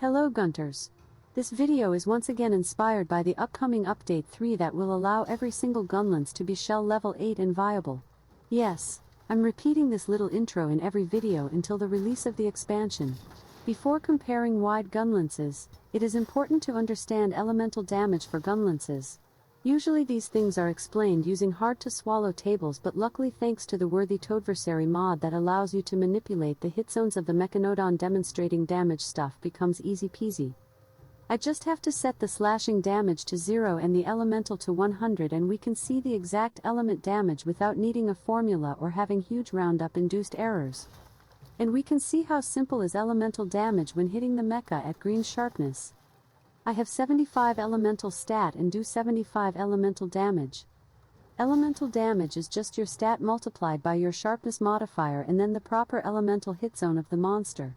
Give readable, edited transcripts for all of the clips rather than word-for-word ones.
Hello Gunters. This video is once again inspired by the upcoming update 3 that will allow every single Gunlance to be shell level 8 and viable. Yes, I'm repeating this little intro in every video until the release of the expansion. Before comparing wide Gunlances, it is important to understand elemental damage for Gunlances. Usually these things are explained using hard-to-swallow tables, but luckily thanks to the worthy Toadversary mod that allows you to manipulate the hit zones of the Mechanodon, demonstrating damage stuff becomes easy peasy. I just have to set the slashing damage to 0 and the elemental to 100 and we can see the exact element damage without needing a formula or having huge roundup induced errors. And we can see how simple is elemental damage when hitting the mecha at green sharpness. I have 75 elemental stat and do 75 elemental damage. Elemental damage is just your stat multiplied by your sharpness modifier and then the proper elemental hit zone of the monster.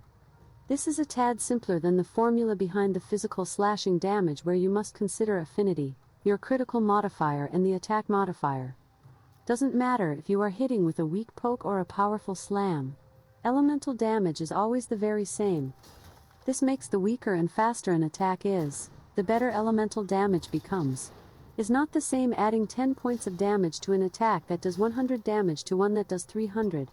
This is a tad simpler than the formula behind the physical slashing damage, where you must consider affinity, your critical modifier and the attack modifier. Doesn't matter if you are hitting with a weak poke or a powerful slam. Elemental damage is always the very same. This makes the weaker and faster an attack is, the better elemental damage becomes. Is not the same adding 10 points of damage to an attack that does 100 damage to one that does 300.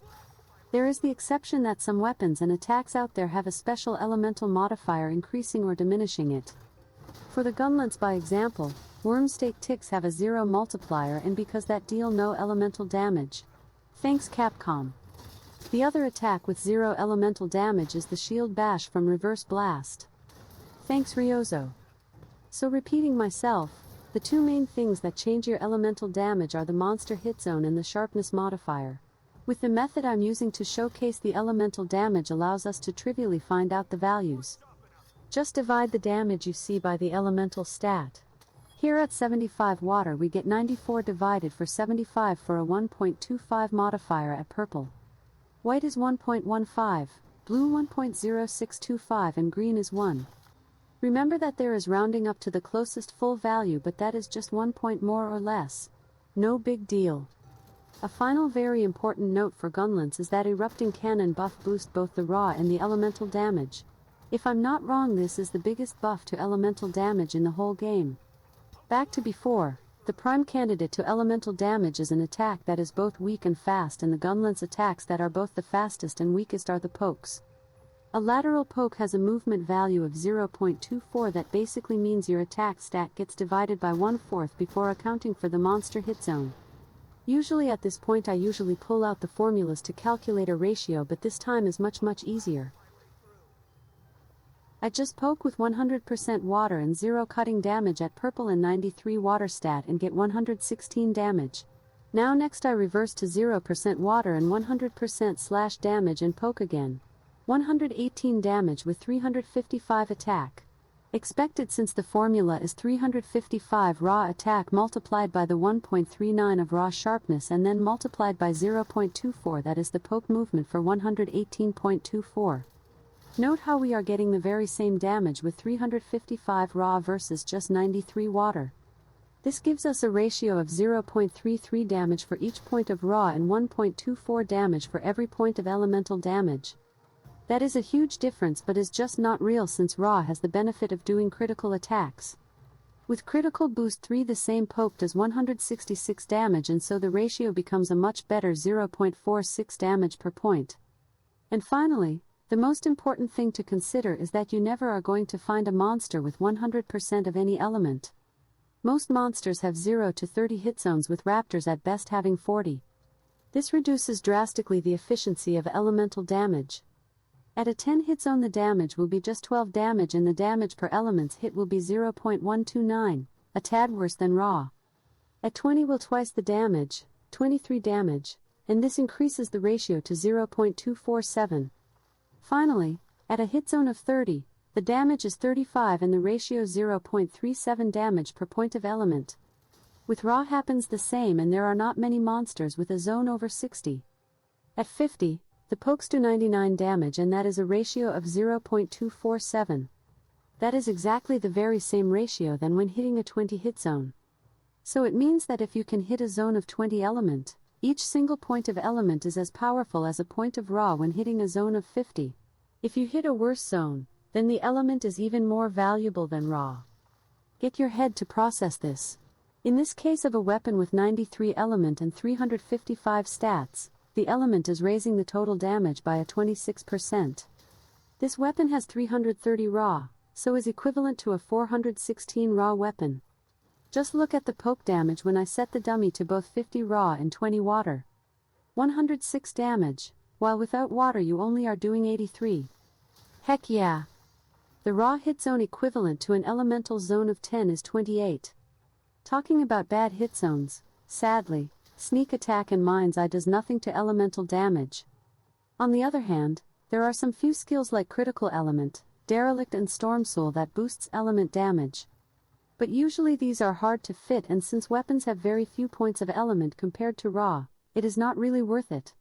There is the exception that some weapons and attacks out there have a special elemental modifier increasing or diminishing it. For the Gunlance by example, Wormstake ticks have a 0 multiplier and because that deal no elemental damage. Thanks Capcom. The other attack with 0 elemental damage is the Shield Bash from Reverse Blast. Thanks Ryozo. So repeating myself, the two main things that change your elemental damage are the monster hit zone and the sharpness modifier. With the method I'm using to showcase the elemental damage allows us to trivially find out the values. Just divide the damage you see by the elemental stat. Here at 75 water we get 94 divided for 75 for a 1.25 modifier at purple. White is 1.15, blue 1.0625 and green is 1. Remember that there is rounding up to the closest full value, but that is just 1 point more or less. No big deal. A final very important note for Gunlance is that Erupting Cannon buff boosts both the raw and the elemental damage. If I'm not wrong, this is the biggest buff to elemental damage in the whole game. Back to before. The prime candidate to elemental damage is an attack that is both weak and fast, and the Gunlance attacks that are both the fastest and weakest are the pokes. A lateral poke has a movement value of 0.24 that basically means your attack stat gets divided by 1/4 before accounting for the monster hit zone. Usually at this point I usually pull out the formulas to calculate a ratio, but this time is much easier. I just poke with 100% water and 0 cutting damage at purple and 93 water stat and get 116 damage. Now next I reverse to 0% water and 100% slash damage and poke again. 118 damage with 355 attack. Expected since the formula is 355 raw attack multiplied by the 1.39 of raw sharpness and then multiplied by 0.24, that is the poke movement for 118.24. Note how we are getting the very same damage with 355 raw versus just 93 water. This gives us a ratio of 0.33 damage for each point of raw and 1.24 damage for every point of elemental damage. That is a huge difference, but is just not real since raw has the benefit of doing critical attacks. With critical boost 3 the same poke does 166 damage, and so the ratio becomes a much better 0.46 damage per point. And finally, the most important thing to consider is that you never are going to find a monster with 100% of any element. Most monsters have 0 to 30 hit zones, with raptors at best having 40. This reduces drastically the efficiency of elemental damage. At a 10 hit zone the damage will be just 12 damage and the damage per element's hit will be 0.129, a tad worse than raw. At 20 will twice the damage, 23 damage, and this increases the ratio to 0.247. Finally, at a hit zone of 30, the damage is 35 and the ratio 0.37 damage per point of element. With raw happens the same, and there are not many monsters with a zone over 60. At 50, the pokes do 99 damage and that is a ratio of 0.247. That is exactly the very same ratio than when hitting a 20 hit zone. So it means that if you can hit a zone of 20 element, each single point of element is as powerful as a point of raw when hitting a zone of 50. If you hit a worse zone, then the element is even more valuable than raw. Get your head to process this. In this case of a weapon with 93 element and 355 stats, the element is raising the total damage by a 26%. This weapon has 330 raw, so is equivalent to a 416 raw weapon. Just look at the poke damage when I set the dummy to both 50 raw and 20 water. 106 damage, while without water you only are doing 83. Heck yeah! The raw hit zone equivalent to an elemental zone of 10 is 28. Talking about bad hit zones, sadly, sneak attack and mind's eye does nothing to elemental damage. On the other hand, there are some few skills like critical element, derelict and storm soul that boosts element damage. But usually these are hard to fit, and since weapons have very few points of element compared to raw, it is not really worth it.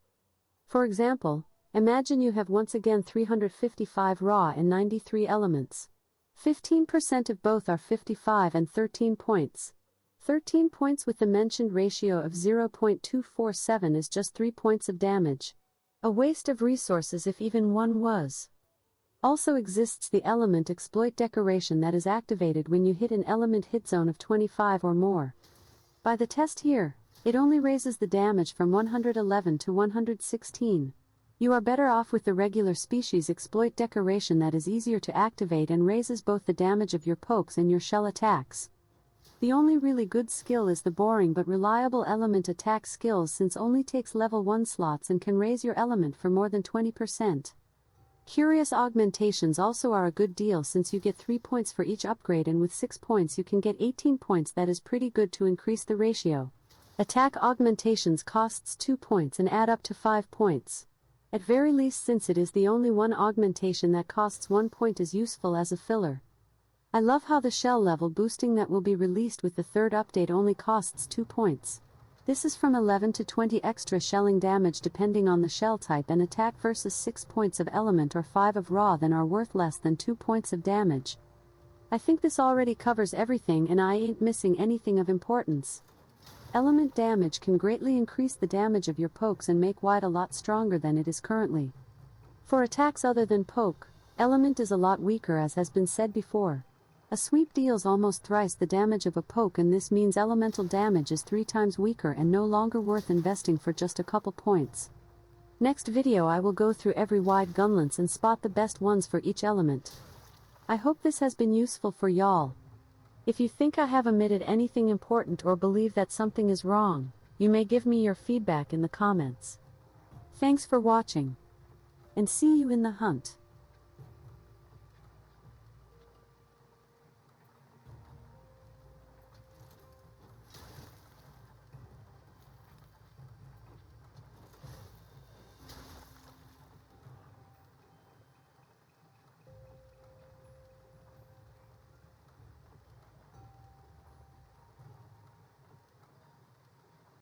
For example, imagine you have once again 355 raw and 93 elements. 15% of both are 55 and 13 points. 13 points with the mentioned ratio of 0.247 is just 3 points of damage. A waste of resources if even one was. Also exists the element exploit decoration that is activated when you hit an element hit zone of 25 or more. By the test here, it only raises the damage from 111 to 116. You are better off with the regular species exploit decoration that is easier to activate and raises both the damage of your pokes and your shell attacks. The only really good skill is the boring but reliable element attack skills, since only takes level 1 slots and can raise your element for more than 20%. Curious augmentations also are a good deal, since you get 3 points for each upgrade, and with 6 points you can get 18 points. That is pretty good to increase the ratio. Attack augmentations costs 2 points and add up to 5 points. At very least, since it is the only one augmentation that costs 1 point, is useful as a filler. I love how the shell level boosting that will be released with the third update only costs 2 points. This is from 11 to 20 extra shelling damage depending on the shell type, and attack versus 6 points of element or 5 of raw then are worth less than 2 points of damage. I think this already covers everything and I ain't missing anything of importance. Element damage can greatly increase the damage of your pokes and make wide a lot stronger than it is currently. For attacks other than poke, element is a lot weaker, as has been said before. A sweep deals almost thrice the damage of a poke, and this means elemental damage is 3 times weaker and no longer worth investing for just a couple points. Next video I will go through every wide gunlance and spot the best ones for each element. I hope this has been useful for y'all. If you think I have omitted anything important or believe that something is wrong, you may give me your feedback in the comments. Thanks for watching, and see you in the hunt.